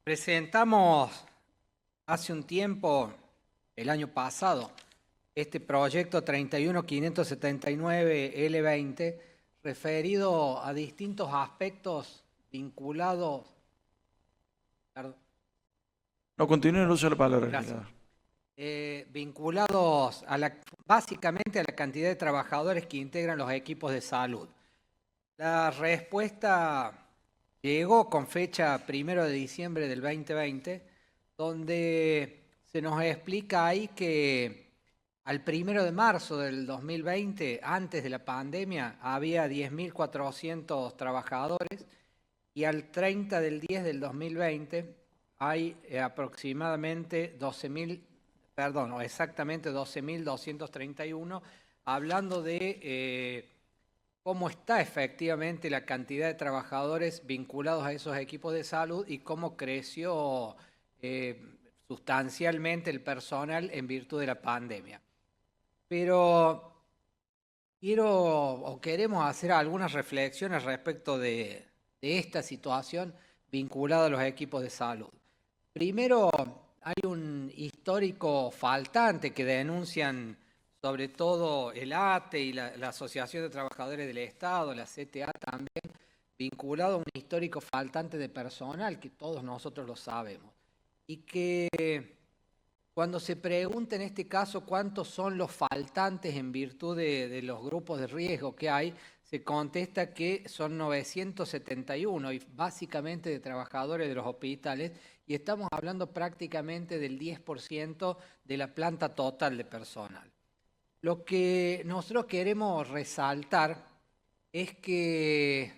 Presentamos hace un tiempo, el año pasado, este proyecto 31579L20 referido a distintos aspectos vinculados. Perdón, No, continúe el uso de la palabra, gracias. legislador. Vinculados básicamente a la cantidad de trabajadores que integran los equipos de salud. La respuesta llegó con fecha 1 de diciembre del 2020, donde se nos explica ahí que al 1 de marzo del 2020, antes de la pandemia, había 10.400 trabajadores y al 30 del 10 del 2020 hay aproximadamente 12.000, perdón, o exactamente 12.231, hablando de cómo está efectivamente la cantidad de trabajadores vinculados a esos equipos de salud y cómo creció sustancialmente el personal en virtud de la pandemia. Pero queremos hacer algunas reflexiones respecto de esta situación vinculada a los equipos de salud. Primero, hay un histórico faltante que denuncian sobre todo el ATE y la Asociación de Trabajadores del Estado, la CTA también, vinculado a un histórico faltante de personal, que todos nosotros lo sabemos. Y que cuando se pregunta en este caso cuántos son los faltantes en virtud de los grupos de riesgo que hay, se contesta que son 971 y básicamente de trabajadores de los hospitales, y estamos hablando prácticamente del 10% de la planta total de personal. Lo que nosotros queremos resaltar es que,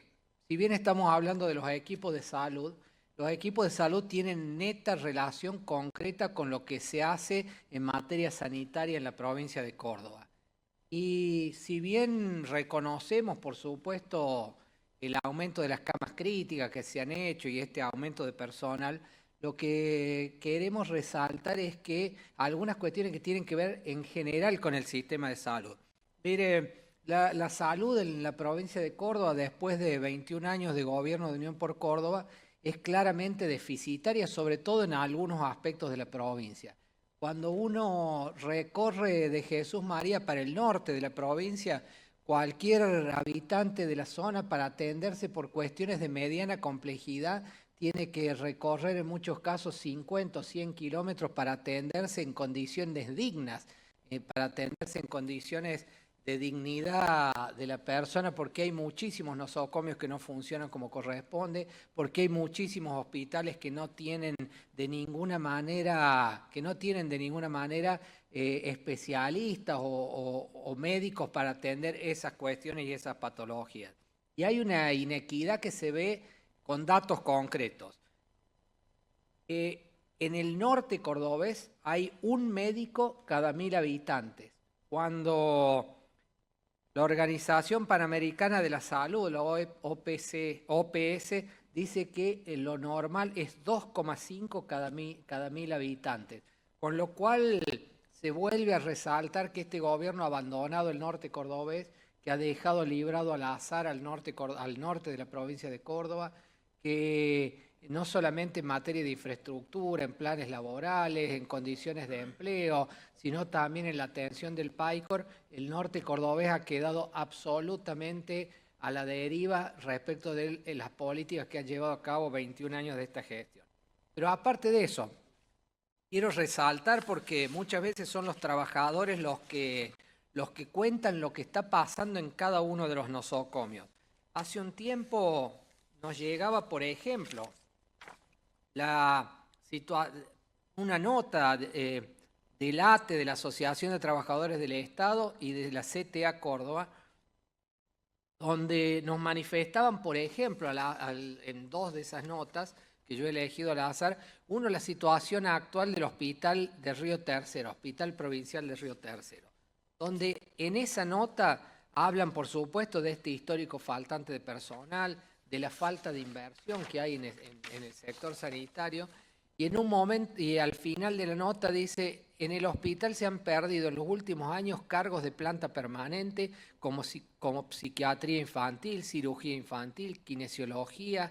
si bien estamos hablando de los equipos de salud, los equipos de salud tienen neta relación concreta con lo que se hace en materia sanitaria en la provincia de Córdoba. Y si bien reconocemos, por supuesto, el aumento de las camas críticas que se han hecho y este aumento de personal, lo que queremos resaltar es que algunas cuestiones que tienen que ver en general con el sistema de salud. Mire, la salud en la provincia de Córdoba, después de 21 años de gobierno de Unión por Córdoba, es claramente deficitaria, sobre todo en algunos aspectos de la provincia. Cuando uno recorre de Jesús María para el norte de la provincia, cualquier habitante de la zona, para atenderse por cuestiones de mediana complejidad, tiene que recorrer en muchos casos 50 o 100 kilómetros para atenderse en condiciones dignas, para atenderse en condiciones de dignidad de la persona, porque hay muchísimos nosocomios que no funcionan como corresponde, porque hay muchísimos hospitales que no tienen de ninguna manera, especialistas o médicos para atender esas cuestiones y esas patologías. Y hay una inequidad que se ve con datos concretos. En el norte cordobés hay un médico cada 1.000 habitantes, cuando la Organización Panamericana de la Salud, la OPS, dice que lo normal es 2,5 cada 1.000 habitantes, con lo cual se vuelve a resaltar que este gobierno ha abandonado el norte cordobés, que ha dejado librado al azar al norte de la provincia de Córdoba, que no solamente en materia de infraestructura, en planes laborales, en condiciones de empleo, sino también en la atención del PAICOR, el norte cordobés ha quedado absolutamente a la deriva respecto de las políticas que han llevado a cabo 21 años de esta gestión. Pero aparte de eso, quiero resaltar, porque muchas veces son los trabajadores los que cuentan lo que está pasando en cada uno de los nosocomios. Hace un tiempo nos llegaba, por ejemplo, una nota del ATE, de la Asociación de Trabajadores del Estado, y de la CTA Córdoba, donde nos manifestaban, por ejemplo, en dos de esas notas que yo he elegido al azar, uno, la situación actual del Hospital de Río Tercero, Hospital Provincial de Río Tercero, donde en esa nota hablan, por supuesto, de este histórico faltante de personal, de la falta de inversión que hay en el sector sanitario, y en un momento, y al final de la nota dice: en el hospital se han perdido en los últimos años cargos de planta permanente como psiquiatría infantil, cirugía infantil, kinesiología,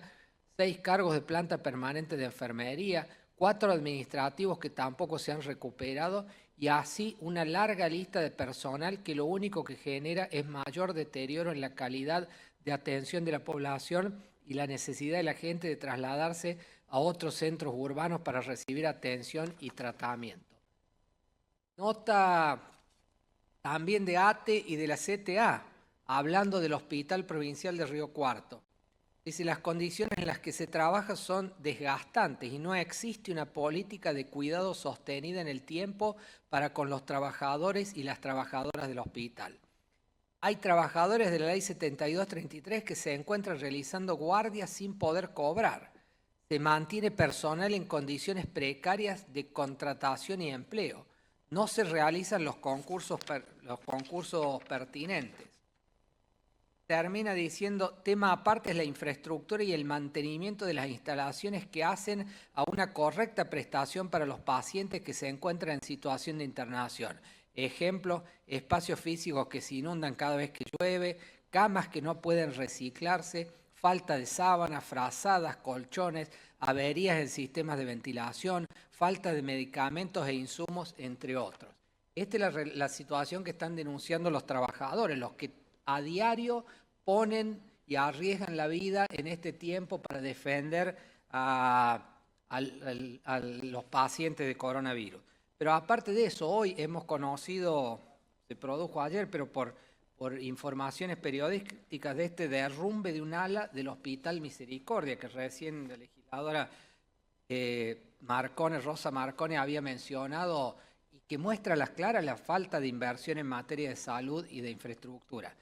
6 cargos de planta permanente de enfermería, 4 administrativos que tampoco se han recuperado y así una larga lista de personal que lo único que genera es mayor deterioro en la calidad de atención de la población y la necesidad de la gente de trasladarse a otros centros urbanos para recibir atención y tratamiento. Nota también de ATE y de la CTA, hablando del Hospital Provincial de Río Cuarto. Dice, las condiciones en las que se trabaja son desgastantes y no existe una política de cuidado sostenida en el tiempo para con los trabajadores y las trabajadoras del hospital. Hay trabajadores de la Ley 7233 que se encuentran realizando guardias sin poder cobrar. Se mantiene personal en condiciones precarias de contratación y empleo. No se realizan los concursos pertinentes. Termina diciendo, tema aparte es la infraestructura y el mantenimiento de las instalaciones que hacen a una correcta prestación para los pacientes que se encuentran en situación de internación. Ejemplo, espacios físicos que se inundan cada vez que llueve, camas que no pueden reciclarse, falta de sábanas, frazadas, colchones, averías en sistemas de ventilación, falta de medicamentos e insumos, entre otros. Esta es la situación que están denunciando los trabajadores, los que a diario ponen y arriesgan la vida en este tiempo para defender a los pacientes de coronavirus. Pero aparte de eso, hoy hemos conocido, se produjo ayer, pero por informaciones periodísticas de este derrumbe de un ala del Hospital Misericordia, que recién la legisladora Rosa Marcone había mencionado y que muestra a las claras la falta de inversión en materia de salud y de infraestructura.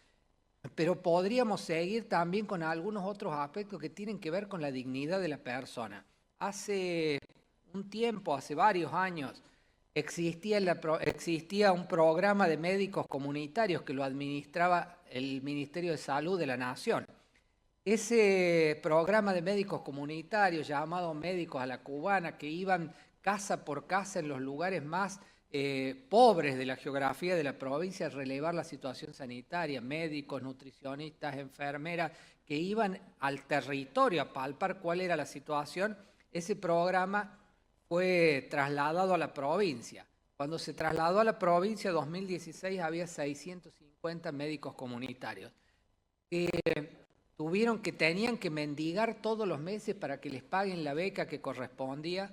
Pero podríamos seguir también con algunos otros aspectos que tienen que ver con la dignidad de la persona. Hace un tiempo, hace varios años, existía un programa de médicos comunitarios que lo administraba el Ministerio de Salud de la Nación. Ese programa de médicos comunitarios, llamado Médicos a la Cubana, que iban casa por casa en los lugares más pobres de la geografía de la provincia a relevar la situación sanitaria, médicos, nutricionistas, enfermeras, que iban al territorio a palpar cuál era la situación. Ese programa fue trasladado a la provincia. Cuando se trasladó a la provincia, en 2016 había 650 médicos comunitarios que tenían que mendigar todos los meses para que les paguen la beca que correspondía,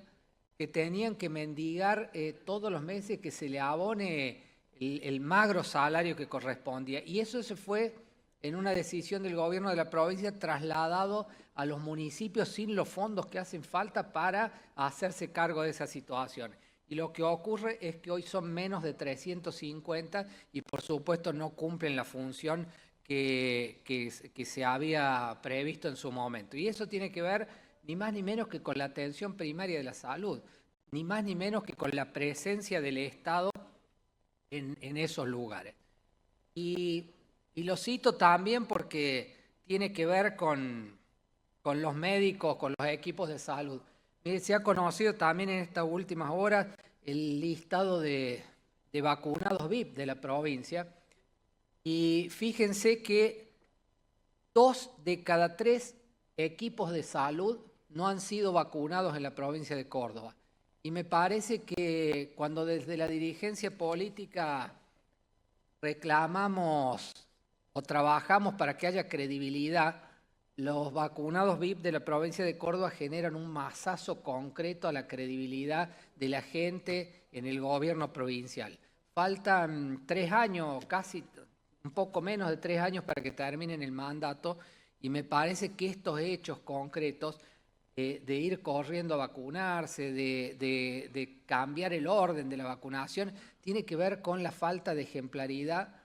que tenían que mendigar todos los meses que se le abone el magro salario que correspondía. Y eso se fue en una decisión del gobierno de la provincia trasladado a los municipios sin los fondos que hacen falta para hacerse cargo de esa situación. Y lo que ocurre es que hoy son menos de 350 y por supuesto no cumplen la función que se había previsto en su momento. Y eso tiene que ver ni más ni menos que con la atención primaria de la salud, ni más ni menos que con la presencia del Estado en esos lugares. Y lo cito también porque tiene que ver con los médicos, con los equipos de salud. Se ha conocido también en estas últimas horas el listado de vacunados VIP de la provincia. Y fíjense que 2 de cada 3 equipos de salud no han sido vacunados en la provincia de Córdoba. Y me parece que cuando desde la dirigencia política reclamamos o trabajamos para que haya credibilidad, los vacunados VIP de la provincia de Córdoba generan un masazo concreto a la credibilidad de la gente en el gobierno provincial. Faltan 3 años, casi un poco menos de 3 años para que terminen el mandato y me parece que estos hechos concretos de ir corriendo a vacunarse, de cambiar el orden de la vacunación, tiene que ver con la falta de ejemplaridad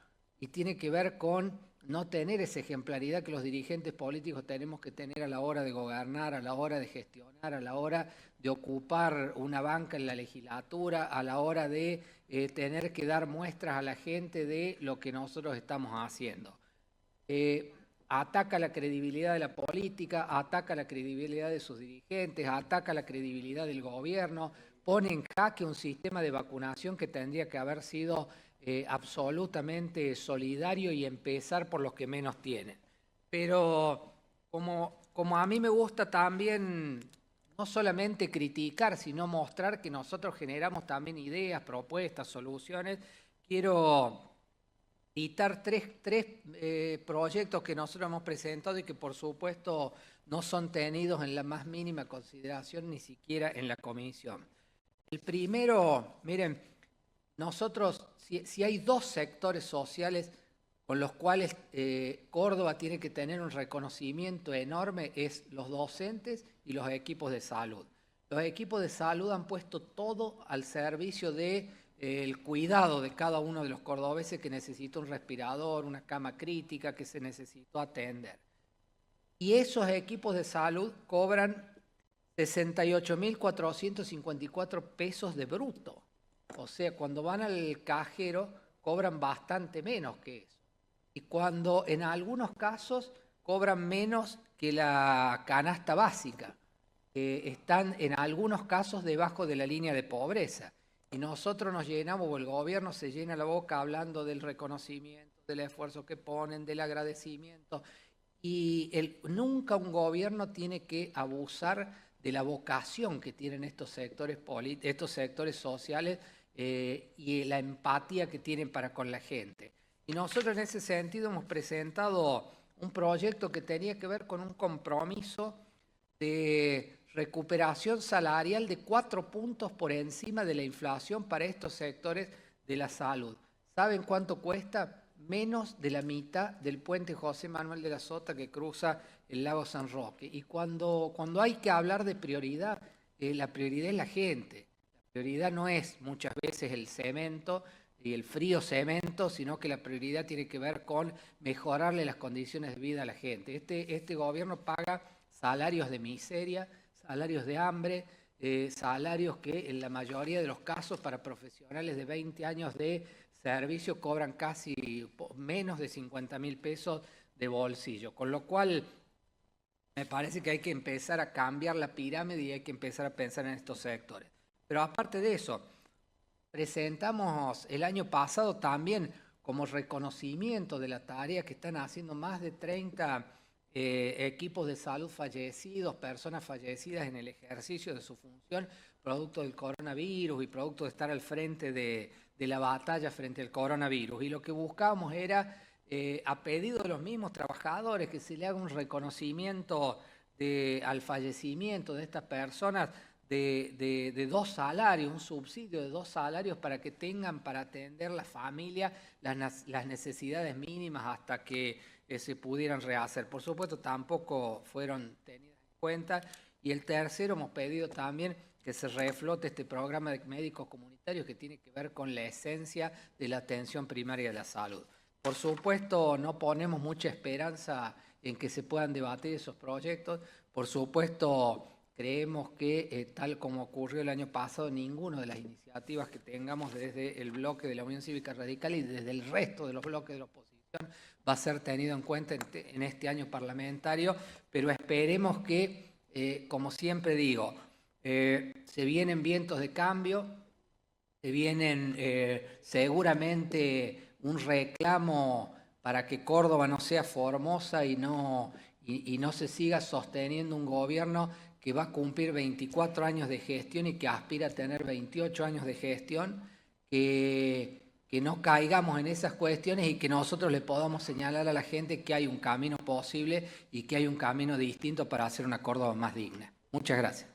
y tiene que ver con no tener esa ejemplaridad que los dirigentes políticos tenemos que tener a la hora de gobernar, a la hora de gestionar, a la hora de ocupar una banca en la legislatura, a la hora de tener que dar muestras a la gente de lo que nosotros estamos haciendo. Ataca la credibilidad de la política, ataca la credibilidad de sus dirigentes, ataca la credibilidad del gobierno, pone en jaque un sistema de vacunación que tendría que haber sido absolutamente solidario y empezar por los que menos tienen. Pero como como a mí me gusta también no solamente criticar, sino mostrar que nosotros generamos también ideas, propuestas, soluciones, quiero citar tres proyectos que nosotros hemos presentado y que por supuesto no son tenidos en la más mínima consideración, ni siquiera en la comisión. El primero, miren, nosotros, si hay dos sectores sociales con los cuales Córdoba tiene que tener un reconocimiento enorme, es los docentes y los equipos de salud. Los equipos de salud han puesto todo al servicio de el cuidado de cada uno de los cordobeses que necesita un respirador, una cama crítica, que se necesitó atender. Y esos equipos de salud cobran 68.454 pesos de bruto. O sea, cuando van al cajero cobran bastante menos que eso. Y cuando en algunos casos cobran menos que la canasta básica. Están en algunos casos debajo de la línea de pobreza. Y nosotros nos llenamos, o el gobierno se llena la boca hablando del reconocimiento, del esfuerzo que ponen, del agradecimiento. Y nunca un gobierno tiene que abusar de la vocación que tienen estos sectores sociales y la empatía que tienen para con la gente. Y nosotros en ese sentido hemos presentado un proyecto que tenía que ver con un compromiso de recuperación salarial de 4 puntos por encima de la inflación para estos sectores de la salud. ¿Saben cuánto cuesta? Menos de la mitad del puente José Manuel de la Sota que cruza el lago San Roque. Y cuando hay que hablar de prioridad, la prioridad es la gente. La prioridad no es muchas veces el cemento y el frío cemento, sino que la prioridad tiene que ver con mejorarle las condiciones de vida a la gente. Este gobierno paga salarios de miseria, salarios de hambre, salarios que en la mayoría de los casos para profesionales de 20 años de servicio cobran casi menos de 50.000 pesos de bolsillo. Con lo cual me parece que hay que empezar a cambiar la pirámide y hay que empezar a pensar en estos sectores. Pero aparte de eso, presentamos el año pasado también como reconocimiento de la tarea que están haciendo más de 30 equipos de salud fallecidos, personas fallecidas en el ejercicio de su función, producto del coronavirus y producto de estar al frente de la batalla frente al coronavirus. Y lo que buscábamos era, a pedido de los mismos trabajadores, que se le haga un reconocimiento al fallecimiento de estas personas de 2 salarios, un subsidio de 2 salarios para que tengan para atender la familia las necesidades mínimas hasta que se pudieran rehacer. Por supuesto, tampoco fueron tenidas en cuenta. Y el tercero, hemos pedido también que se reflote este programa de médicos comunitarios que tiene que ver con la esencia de la atención primaria de la salud. Por supuesto, no ponemos mucha esperanza en que se puedan debatir esos proyectos. Por supuesto, creemos que, tal como ocurrió el año pasado, ninguna de las iniciativas que tengamos desde el bloque de la Unión Cívica Radical y desde el resto de los bloques de la oposición va a ser tenido en cuenta en este año parlamentario, pero esperemos que, como siempre digo, se vienen vientos de cambio, se vienen seguramente un reclamo para que Córdoba no sea Formosa y no se siga sosteniendo un gobierno que va a cumplir 24 años de gestión y que aspira a tener 28 años de gestión, que no caigamos en esas cuestiones y que nosotros le podamos señalar a la gente que hay un camino posible y que hay un camino distinto para hacer una Córdoba más digna. Muchas gracias.